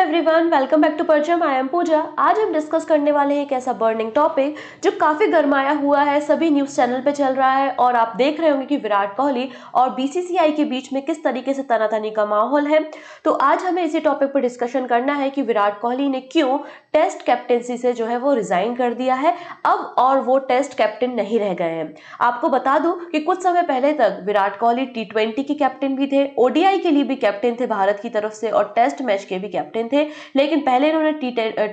Everyone, welcome back to परचम। I am पूजा। आज हम डिस्कस करने वाले हैं एक ऐसा बर्निंग टॉपिक जो काफी गरमाया हुआ है, सभी न्यूज चैनल पे चल रहा है और आप देख रहे होंगे कि विराट कोहली और बीसीसीआई के बीच में किस तरीके से तनातनी का माहौल है। तो आज हमें इसी टॉपिक पर डिस्कशन करना है कि विराट कोहली ने क्यों टेस्ट कैप्टेंसी से जो है वो रिजाइन कर दिया है अब, और वो टेस्ट कैप्टन नहीं रह गए हैं। आपको बता दूं कि कुछ समय पहले तक विराट कोहली टी20 के कैप्टन भी थे, ओडीआई के लिए भी कैप्टन थे भारत की तरफ से, और टेस्ट मैच के भी कैप्टन थे। लेकिन पहले इन्होंने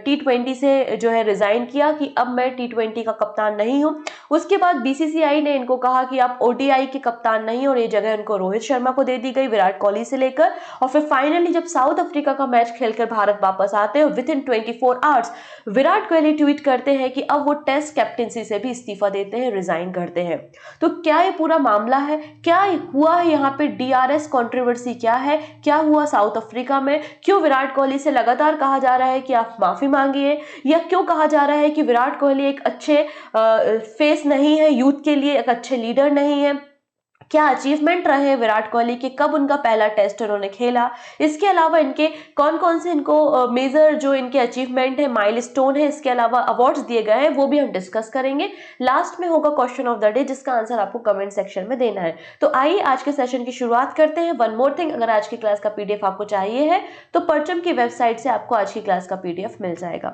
टी20 से जो है रिजाइन किया कि अब मैं टी20 का कप्तान नहीं हूं। उसके बाद बीसीसीआई ने इनको कहा कि आप ओडीआई के कप्तान नहीं, और ये जगह इनको रोहित शर्मा को दे दी गई विराट कोहली से लेकर। और फिर फाइनली जब साउथ अफ्रीका का मैच खेलकर भारत वापस आते हैं, with in 24 hours Virat Kohli tweet करते हैं कि अब वो टेस्ट कैप्टनसी से भी इस्तीफा देते हैं, रिजाइन करते हैं। तो क्या ये पूरा मामला है, क्या हुआ है यहाँ पे, डीआरएस कंट्रोवर्सी क्या है, क्या हुआ साउथ अफ्रीका में, क्यों विराट कोहली से लगातार कहा जा रहा है कि आप माफी मांगिए, या क्यों कहा जा रहा है कि विराट कोहली एक अच्छे फेस नहीं है यूथ के लिए, एक अच्छे लीडर नहीं है, क्या अचीवमेंट रहे विराट कोहली के, कब उनका पहला टेस्ट उन्होंने खेला, इसके अलावा इनके कौन कौन से इनको मेजर जो इनके अचीवमेंट है, माइलस्टोन है, इसके अलावा अवार्ड्स दिए गए हैं, वो भी हम डिस्कस करेंगे। लास्ट में होगा क्वेश्चन ऑफ द डे, जिसका आंसर आपको कमेंट सेक्शन में देना है। तो आइए आज के सेशन की शुरुआत करते हैं। वन मोर थिंग, अगर आज की क्लास का पीडीएफ आपको चाहिए है तो परचम की वेबसाइट से आपको आज की क्लास का पीडीएफ मिल जाएगा।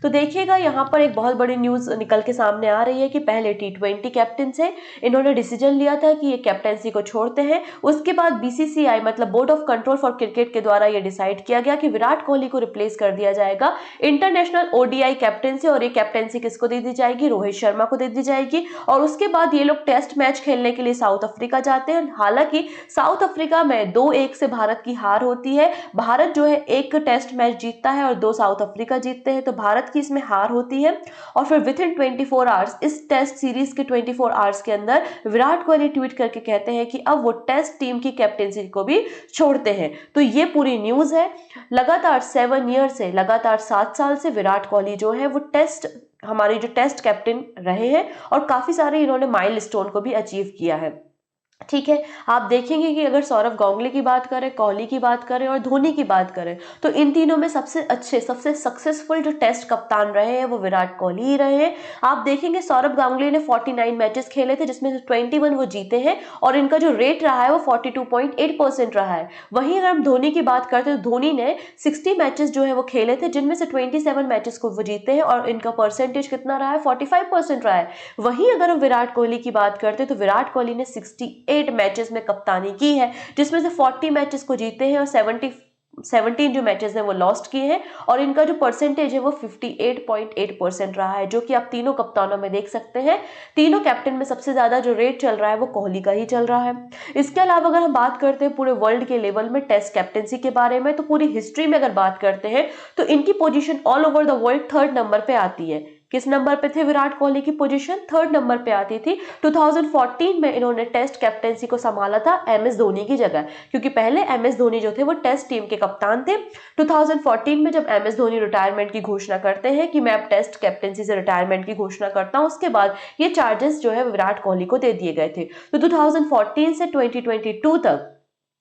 तो देखिएगा, यहाँ पर एक बहुत बड़ी न्यूज निकल के सामने आ रही है कि पहले टी20 कैप्टन से इन्होंने डिसीजन लिया था कि ये कैप्टेंसी को छोड़ते हैं। उसके बाद बीसीसीआई मतलब board of control for cricket के द्वारा ये डिसाइड किया गया कि विराट कोहली को रिप्लेस कर दिया जाएगा इंटरनेशनल ओडीआई कैप्टन से, और ये कैप्टेंसी किसको दे दी जाएगी, रोहित शर्मा को दे दी जाएगी। और उसके बाद ये लोग टेस्ट मैच खेलने के लिए साउथ अफ्रीका जाते हैं। हालांकि साउथ अफ्रीका में 2-1 से भारत की हार होती है। भारत जो है एक टेस्ट मैच जीतता है और 2 साउथ अफ्रीका जीतते हैं, तो भारत की इसमें हार होती है। और फिर विद इन 24 आवर्स, इस टेस्ट सीरीज के 24 आवर्स के अंदर विराट कोहली ट्वीट करके कहते हैं कि अब वो टेस्ट टीम की कैप्टेंसी को भी छोड़ते हैं। तो ये पूरी न्यूज है। लगातार 7 ईयर से, लगातार 7 साल से विराट कोहली जो है वो हमारे जो टेस्ट कैप्टन रहे हैं, और काफी सारे इन्होंने माइलस्टोन को भी अचीव किया है। ठीक है, आप देखेंगे कि अगर सौरव गांगुली की बात करें, कोहली की बात करें और धोनी की बात करें, तो इन तीनों में सबसे अच्छे, सबसे सक्सेसफुल जो टेस्ट कप्तान रहे हैं वो विराट कोहली ही रहे हैं। आप देखेंगे सौरव गांगुली ने 49 मैचेस खेले थे, जिसमें से 21 वो जीते हैं, और इनका जो रेट रहा है वो 42.8% रहा है। वहीं अगर हम धोनी की बात करते हैं तो धोनी ने 60 मैचेस जो है वो खेले थे, जिनमें से 27 मैचेस को वो जीते हैं, और इनका परसेंटेज कितना रहा है, 45% रहा है। वहीं अगर हम विराट कोहली की बात करते हैं तो विराट कोहली ने 68 मैचेस में कप्तानी की है, जिसमें से 40 मैचेस को जीते हैं और 17 जो मैचेस हैं वो लॉस्ट किए हैं, और इनका जो परसेंटेज है वो 58.8% रहा है, जो कि आप तीनों कप्तानों में देख सकते हैं। तीनों कैप्टन में सबसे ज्यादा जो रेट चल रहा है वो कोहली का ही चल रहा है। इसके अलावा अगर हम बात करते हैं पूरे वर्ल्ड के लेवल में टेस्ट कैप्टनसी के बारे में, तो पूरी हिस्ट्री में अगर बात करते हैं तो इनकी position all over the world 3rd number पे आती है। किस नंबर पे थे विराट कोहली की पोजीशन, 3rd नंबर पे आती थी। 2014 में इन्होंने टेस्ट कैप्टेंसी को संभाला था एमएस धोनी की जगह, क्योंकि पहले एमएस धोनी जो थे वो टेस्ट टीम के कप्तान थे। 2014 में जब एमएस धोनी रिटायरमेंट की घोषणा करते हैं कि मैं अब टेस्ट कैप्टेंसी से रिटायरमेंट की घोषणा करता हूं, उसके बाद ये चार्जेस जो है विराट कोहली को दे दिए गए थे। तो 2014 से 2022 तक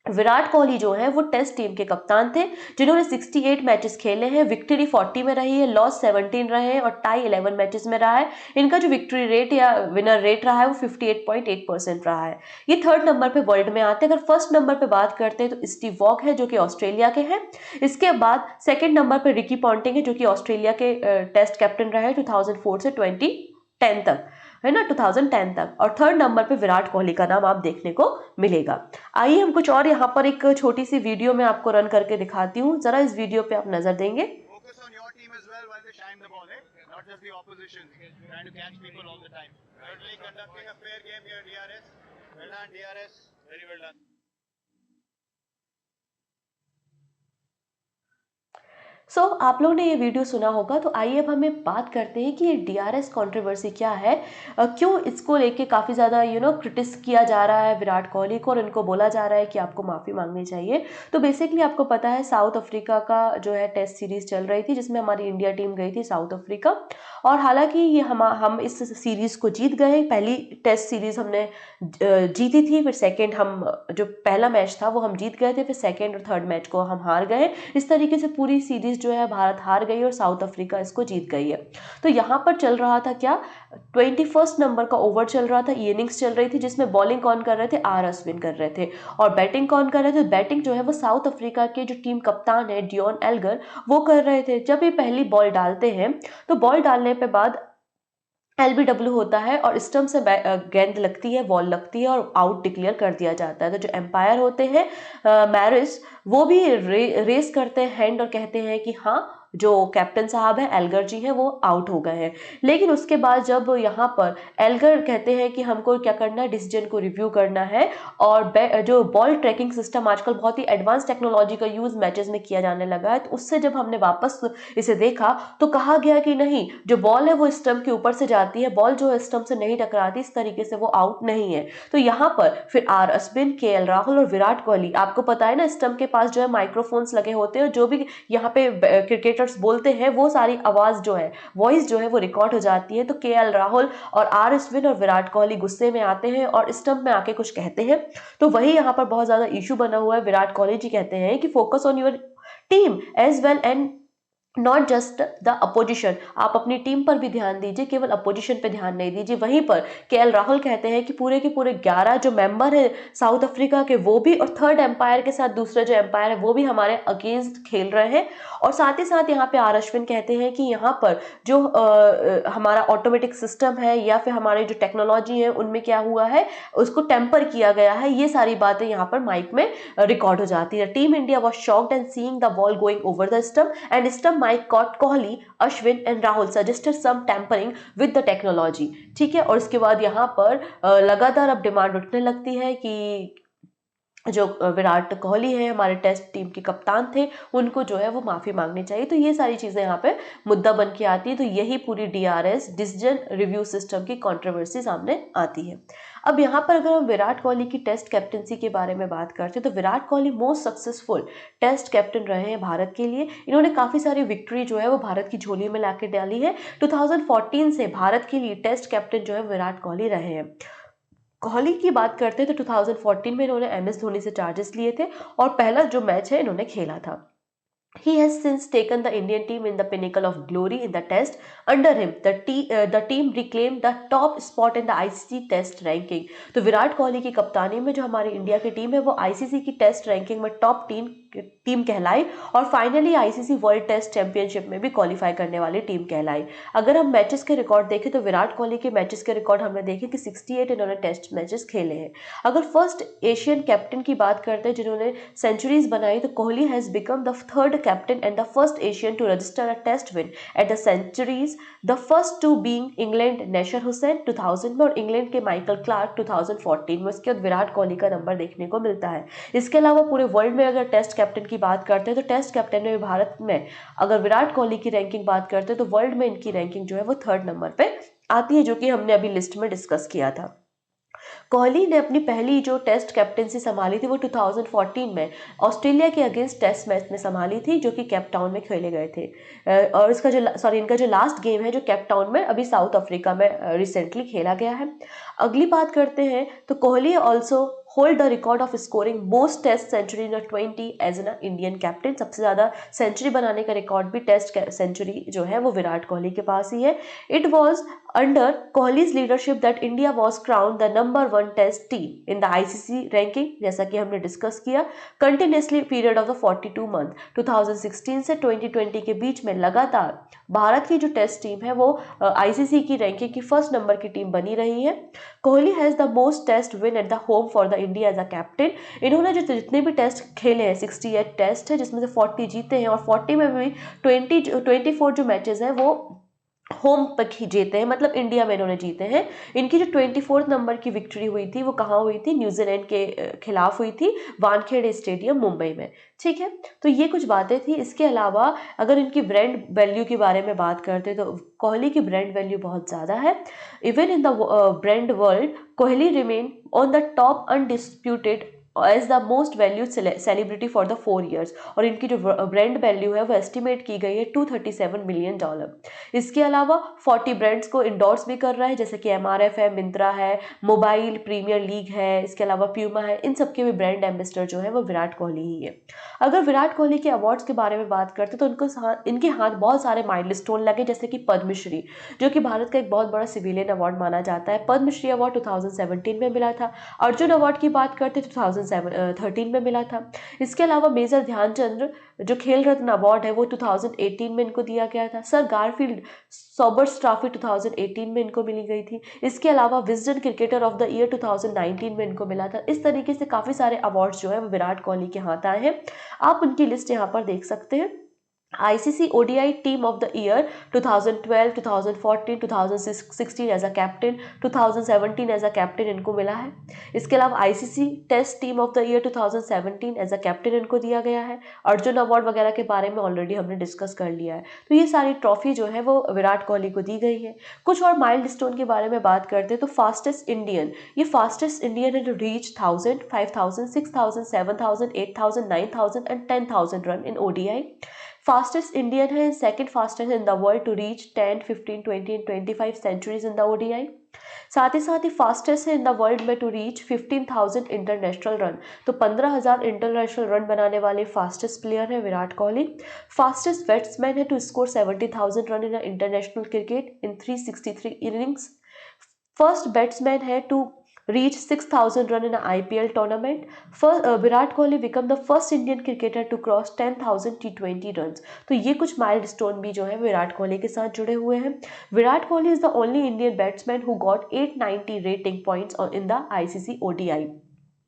विराट कोहली जो है वो टेस्ट टीम के कप्तान थे, जिन्होंने 68 मैचेस खेले हैं। विक्ट्री 40 में रही है, लॉस 17 रहे हैं, और टाई 11 मैचेस में रहा है। इनका जो विक्ट्री रेट या विनर रेट रहा है वो 58.8% रहा है। ये 3rd नंबर पे वर्ल्ड में आते हैं। अगर 1st नंबर पे बात करते हैं तो स्टीव वॉक है, जो कि ऑस्ट्रेलिया के हैं। इसके बाद 2nd नंबर पे रिकी पॉन्टिंग है, जो कि ऑस्ट्रेलिया के टेस्ट कैप्टन रहे 2004 से 2010 तक, है ना, 2010 तक। और 3rd नंबर पे विराट कोहली का नाम आप देखने को मिलेगा। आइए हम कुछ और यहाँ पर एक छोटी सी वीडियो में आपको रन करके दिखाती हूँ, जरा इस वीडियो पे आप नजर देंगे। आप लोगों ने ये वीडियो सुना होगा, तो आइए अब हमें बात करते हैं कि ये डीआरएस कंट्रोवर्सी क्या है, क्यों इसको लेके काफ़ी ज़्यादा क्रिटिस किया जा रहा है विराट कोहली को, और इनको बोला जा रहा है कि आपको माफ़ी मांगनी चाहिए। तो बेसिकली आपको पता है साउथ अफ्रीका का जो है टेस्ट सीरीज चल रही थी, जिसमें हमारी इंडिया टीम गई थी साउथ अफ्रीका, और हालांकि ये हम इस सीरीज को जीत गए। पहली टेस्ट सीरीज हमने जीती थी, फिर सेकेंड हम जो पहला मैच था वो हम जीत गए थे, फिर सेकेंड और थर्ड मैच को हम हार गए। इस तरीके से पूरी सीरीज सीरीज जो है भारत हार गई और साउथ अफ्रीका इसको जीत गई है। तो यहाँ पर चल रहा था क्या, 21 नंबर का ओवर चल रहा था, इनिंग्स चल रही थी जिसमें बॉलिंग कौन कर रहे थे, आर अश्विन कर रहे थे, और बैटिंग कौन कर रहे थे, बैटिंग जो है वो साउथ अफ्रीका के जो टीम कप्तान है डियोन एल्गर वो कर रहे थे। जब ये पहली बॉल डालते हैं तो बॉल डालने पे बाद LBW होता है और स्टंप से गेंद लगती है, बॉल लगती है और आउट डिक्लेयर कर दिया जाता है। तो जो एम्पायर होते हैं मैरिस, वो भी रेस करते हैं हैंड और कहते हैं कि हाँ जो कैप्टन साहब है एल्गर जी हैं वो आउट हो गए हैं। लेकिन उसके बाद जब यहाँ पर एल्गर कहते हैं कि हमको क्या करना है, डिसीजन को रिव्यू करना है, और जो बॉल ट्रैकिंग सिस्टम आजकल बहुत ही एडवांस टेक्नोलॉजी का यूज मैचेस में किया जाने लगा है, तो उससे जब हमने वापस इसे देखा तो कहा गया कि नहीं, जो बॉल है वो स्टंप के ऊपर से जाती है, बॉल जो है स्टंप से नहीं टकराती, इस तरीके से वो आउट नहीं है। तो यहाँ पर फिर आर अश्विन, KL राहुल और विराट कोहली, आपको पता है ना स्टंप के पास जो है माइक्रोफोन्स लगे होते हैं, जो भी यहाँ पे क्रिकेटर्स बोलते हैं वो सारी आवाज जो है, वॉइस जो है वो रिकॉर्ड हो जाती है। तो KL राहुल और आर अश्विन और विराट कोहली गुस्से में आते हैं और स्टंप में आके कुछ कहते हैं, तो वही यहाँ पर बहुत ज्यादा इशू बना हुआ है। विराट कोहली जी कहते हैं कि focus on your team as well and not just the opposition, आप अपनी टीम पर भी ध्यान दीजिए, केवल अपोजिशन पे ध्यान नहीं दीजिए। वहीं पर KL राहुल कहते हैं कि पूरे के पूरे 11 जो मेंबर है साउथ अफ्रीका के वो भी, और थर्ड एम्पायर के साथ दूसरा जो एम्पायर है वो भी हमारे अगेंस्ट खेल रहे हैं। और साथ ही साथ यहाँ पे आर अश्विन कहते हैं कि यहाँ पर जो हमारा ऑटोमेटिक सिस्टम है या फिर हमारे जो टेक्नोलॉजी है उनमें क्या हुआ है, उसको टेम्पर किया गया है। ये सारी बातें यहाँ पर माइक में रिकॉर्ड हो जाती है। Team India was shocked and seeing the ball going over the stump and stump mic caught Kohli, Ashwin and Rahul suggested some tampering with the technology. ठीक है, और इसके बाद यहाँ पर लगातार अब डिमांड उठने लगती है कि जो विराट कोहली है हमारे टेस्ट टीम के कप्तान थे, उनको जो है वो माफी मांगनी चाहिए। तो ये सारी चीजें यहाँ पे मुद्दा बन के आती है। तो यही पूरी DRS डिसीजन रिव्यू सिस्टम की कंट्रोवर्सी सामने आती है। अब यहाँ पर अगर हम विराट कोहली की टेस्ट कैप्टनसी के बारे में बात करते हैं तो Virat Kohli most successful Test captain रहे हैं भारत के लिए। इन्होंने काफी सारी विक्ट्री जो है वो भारत की झोली में लाके डाली है। 2014 से भारत के लिए टेस्ट कैप्टन जो है विराट कोहली रहे हैं। कोहली की बात करते हैं तो 2014 में इन्होंने MS धोनी से चार्जेस लिए थे और पहला जो मैच है इन्होंने खेला था। He has since taken the Indian team in the pinnacle of glory in the test. Under him, the team reclaimed the top spot in the ICC Test ranking. तो विराट कोहली की कप्तानी में जो हमारी इंडिया की टीम है वो ICC की टेस्ट रैंकिंग में टॉप टीम कहलाई और finally ICC World Test Championship में भी क्वालिफाई करने वाली टीम कहलाई। अगर हम मैचेस के रिकॉर्ड देखें तो विराट कोहली के मैचेस के रिकॉर्ड हमने देखे कि 68 इन्होंने टेस्ट मैचेस खेले हैं। अगर फर्स्ट एशियन कैप्टन की बात करते हैं जिन्होंने सेंचुरीज बनाई तो Kohli has become the third captain and the first Asian to register a test win at the centuries, the first two being England Nasser Hussain 2000 में और इंग्लैंड के माइकल क्लार्क 2014 में। इसके बाद विराट कोहली का नंबर देखने को मिलता है। इसके अलावा पूरे वर्ल्ड में अगर टेस्ट कैप्टन की बात करते हैं तो टेस्ट कैप्टन में भारत में अगर विराट कोहली की रैंकिंग बात करते हैं तो वर्ल्ड में इनकी रैंकिंग जो है वो 3rd नंबर पे आती है, जो कि हमने अभी लिस्ट में डिस्कस किया था। कोहली ने अपनी पहली जो टेस्ट कैप्टनसी संभाली थी वो 2014 में ऑस्ट्रेलिया के अगेंस्ट टेस्ट मैच में संभाली थी, जो कि केप टाउन में खेले गए थे। और इसका जो इनका जो लास्ट गेम है जो केप टाउन में अभी साउथ अफ्रीका में रिसेंटली खेला गया है। अगली बात करते हैं तो Kohli also hold the record of scoring most Test century in 20 as an Indian captain. सबसे ज्यादा सेंचुरी बनाने का रिकॉर्ड भी टेस्ट सेंचुरी जो है वो विराट कोहली के पास ही है। It was under Kohli's leadership that India was crowned the number 1 Test team in the ICC ranking, जैसा कि हमने डिस्कस किया। Continuously period of the 42 month 2016 से 2020 के बीच में लगातार भारत की जो टेस्ट टीम है वो ICC की रैंकिंग की 1st नंबर की टीम बनी रही है। Kohli has the most Test win at the home for the India as a captain. इन्होंने जो जितने भी टेस्ट खेले हैं 68 टेस्ट है, जिसमें से 40 जीते हैं और 40 में भी 24 जो मैचेस हैं वो होम पर जीते हैं, मतलब इंडिया में इन्होंने जीते हैं। इनकी जो 24 नंबर की विक्ट्री हुई थी वो कहाँ हुई थी, न्यूजीलैंड के खिलाफ हुई थी, वानखेड़े स्टेडियम मुंबई में। ठीक है, तो ये कुछ बातें थी। इसके अलावा अगर इनकी ब्रांड वैल्यू के बारे में बात करते तो कोहली की ब्रांड वैल्यू बहुत ज़्यादा है। Even in the brand world Kohli remain on the top undisputed as the most valued celebrity for the 4 years, और इनकी जो ब्रांड वैल्यू है वो एस्टिमेट की गई है $237 मिलियन। इसके अलावा 40 ब्रांड्स को इंडोर्स भी कर रहा है, जैसे कि MRF है, मिंत्रा है, मोबाइल प्रीमियर लीग है, इसके अलावा प्यूमा है। इन सबके भी ब्रांड एम्बेसडर जो है वो विराट कोहली ही है। अगर विराट कोहली के अवार्ड्स के बारे में बात करते तो इनके हाथ बहुत सारे माइलस्टोन लगे, जैसे कि पद्मश्री, जो कि भारत का एक बहुत बड़ा सिविलियन अवार्ड माना जाता है। पद्मश्री अवार्ड 2017 में मिला था। अर्जुन अवार्ड की बात करते 2013 में मिला था। इसके अलावा मेजर ध्यानचंद जो खेल रत्न अवार्ड है वो 2018 में इनको दिया गया था। सर गारफील्ड सॉबर्स ट्रॉफी 2018 में इनको मिली गई थी। इसके अलावा Wisden cricketer of the year 2019 में इनको मिला था। इस तरीके से काफ़ी सारे अवार्ड्स जो है वो विराट कोहली के हाथ आए हैं। आप उनकी लिस्ट यहाँ पर देख सकते हैं। ICC ODI team of the year 2012, 2014, 2016 as a captain, 2017 as a captain इनको मिला है। इसके अलावा ICC Test team of the year 2017 as a captain इनको दिया गया है। अर्जुन अवार्ड वगैरह के बारे में ऑलरेडी हमने डिस्कस कर लिया है। तो ये सारी ट्रॉफी जो है वो विराट कोहली को दी गई है। कुछ और माइलस्टोन के बारे में बात करते हैं तो फास्टेस्ट इंडियन, ये फास्टेस्ट इंडियन है to reach 1000, 5000, 6000, 7000, 8000, 9000 and 10,000 run in ODI। Fastest Indian है second fastest in the world to reach 10, 15, 20 and 25 centuries in the ODI। साथ ही फास्टेस्ट है इन द वर्ल्ड में टू रीच 15,000 इंटरनेशनल रन, तो 15,000 international run बनाने वाले fastest player है Virat Kohli. Fastest batsman है to score 70,000 run in international cricket in 363 innings. First batsman है to reach 6,000 run in an IPL tournament. Virat Kohli become the first Indian cricketer to cross 10,000 T20 runs. तो ये कुछ milestone भी जो है विराट कोहली के साथ जुड़े हुए हैं। Virat Kohli is the only Indian batsman who got 890 rating points in the ICC ODI.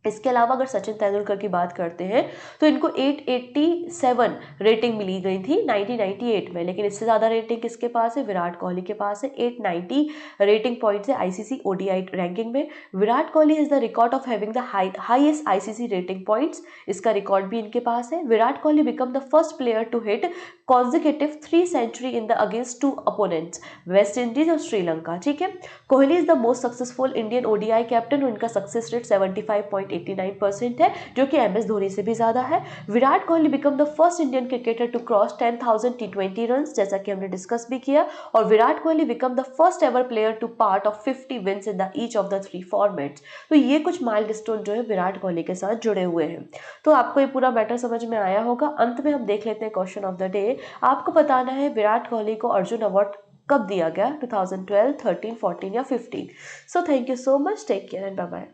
इसके अलावा अगर सचिन तेंदुलकर की बात करते हैं तो इनको 887 रेटिंग मिली गई थी 1998 में, लेकिन इससे ज़्यादा रेटिंग किसके पास है? विराट कोहली के पास है। 890 रेटिंग पॉइंट्स है ICC ODI रैंकिंग में। Virat Kohli is the record of having the highest ICC rating points, इसका रिकॉर्ड भी इनके पास है। Virat Kohli become the first player to hit consecutive 3 century in the against 2 opponents, West Indies और श्रीलंका। ठीक है, Kohli is the most successful Indian ODI captain, उनका success rate 75.89% है, जो कि MS धोनी से भी ज्यादा है। Virat Kohli become the first Indian cricketer to cross 10,000 T20 run, जैसा कि हमने डिस्कस भी किया। और Virat Kohli become the first ever player to part of 50 wins in the each of the 3 formats. तो ये कुछ माइलस्टोन जो है विराट कोहली के साथ जुड़े हुए हैं। तो आपको ये पूरा मैटर समझ में आया होगा। अंत में हम देख लेते हैं क्वेश्चन ऑफ द डे। आपको बताना है विराट कोहली को अर्जुन अवार्ड कब दिया गया, 2012, 13, 14 या 15। So thank you so much, take care and bye bye.